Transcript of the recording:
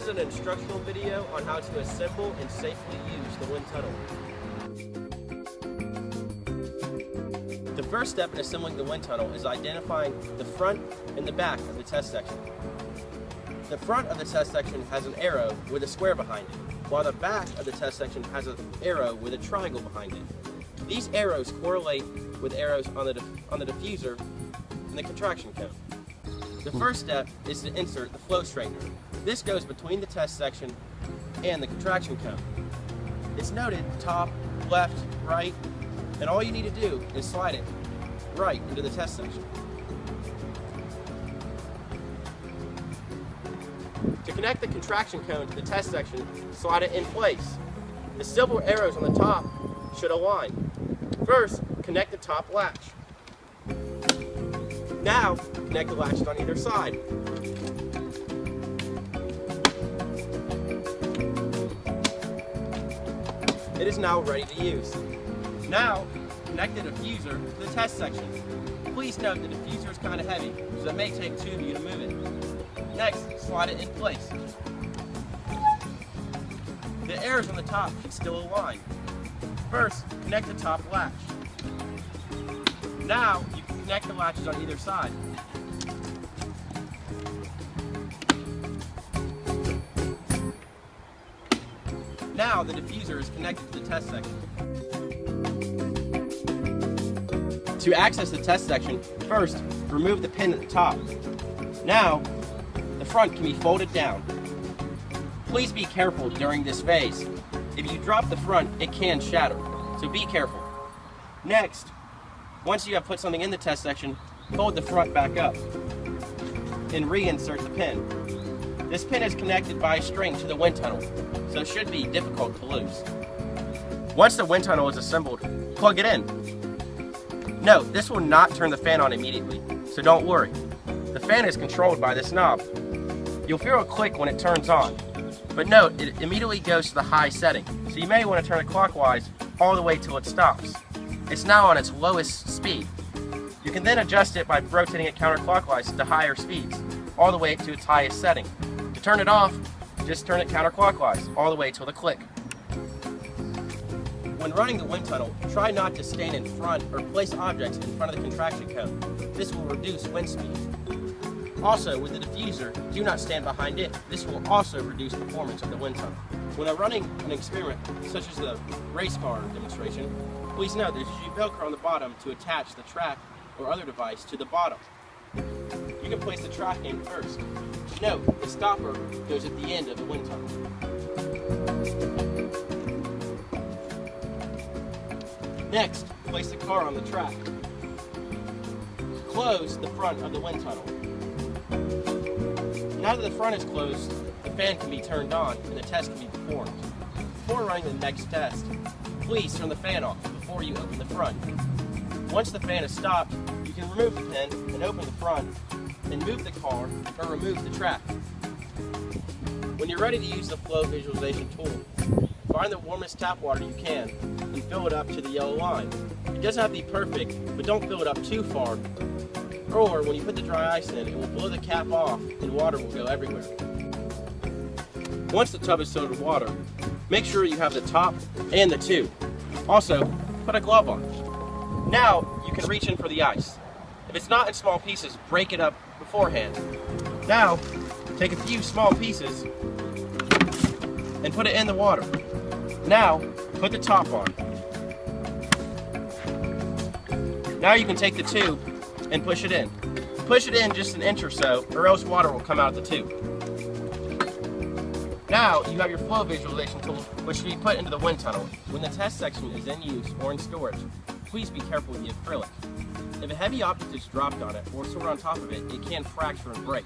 an instructional video on how to assemble and safely use the wind tunnel. The first step in assembling the wind tunnel is identifying the front and the back of the test section. The front of the test section has an arrow with a square behind it, while the back of the test section has an arrow with a triangle behind it. These arrows correlate with arrows on the diffuser and the contraction cone. The first step is to insert the flow straightener. This goes between the test section and the contraction cone. It's noted top, left, right, and all you need to do is slide it right into the test section. To connect the contraction cone to the test section, slide it in place. The silver arrows on the top should align. First, connect the top latch. Now, connect the latches on either side. It is now ready to use. Now, connect the diffuser to the test section. Please note the diffuser is kind of heavy, so it may take two of you to move it. Next, slide it in place. The arrows on the top should still align. First, connect the top latch. Now, you can connect the latches on either side. Now, the diffuser is connected to the test section. To access the test section, first, remove the pin at the top. Now, the front can be folded down. Please be careful during this phase. If you drop the front, it can shatter, so be careful. Next, once you have put something in the test section, fold the front back up and reinsert the pin. This pin is connected by a string to the wind tunnel, so it should be difficult to lose. Once the wind tunnel is assembled, plug it in. Note, this will not turn the fan on immediately, so don't worry. The fan is controlled by this knob. You'll feel a click when it turns on, but note, it immediately goes to the high setting, so you may want to turn it clockwise all the way till it stops. It's now on its lowest speed. You can then adjust it by rotating it counterclockwise to higher speeds, all the way to its highest setting. To turn it off, just turn it counterclockwise, all the way till the click. When running the wind tunnel, try not to stand in front or place objects in front of the contraction cone. This will reduce wind speed. Also, with the diffuser, do not stand behind it. This will also reduce performance of the wind tunnel. When running an experiment, such as the race car demonstration, please note there's usually Velcro on the bottom to attach the track or other device to the bottom. You can place the track in first. Note, the stopper goes at the end of the wind tunnel. Next, place the car on the track. Close the front of the wind tunnel. Now that the front is closed, the fan can be turned on and the test can be performed. Before running the next test, please turn the fan off before you open the front. Once the fan is stopped, you can remove the pin and open the front and move the car or remove the track. When you're ready to use the flow visualization tool, find the warmest tap water you can and fill it up to the yellow line. It doesn't have to be perfect, but don't fill it up too far, or when you put the dry ice in, it will blow the cap off and water will go everywhere. Once the tub is filled with water, make sure you have the top and the tube. Also, put a glove on. Now, you can reach in for the ice. If it's not in small pieces, break it up beforehand. Now, take a few small pieces and put it in the water. Now, put the top on. Now you can take the tube and push it in. Push it in just an inch or so, or else water will come out of the tube. Now, you have your flow visualization tool, which should be put into the wind tunnel. When the test section is in use or in storage, please be careful with the acrylic. If a heavy object is dropped on it or stored on top of it, it can fracture and break.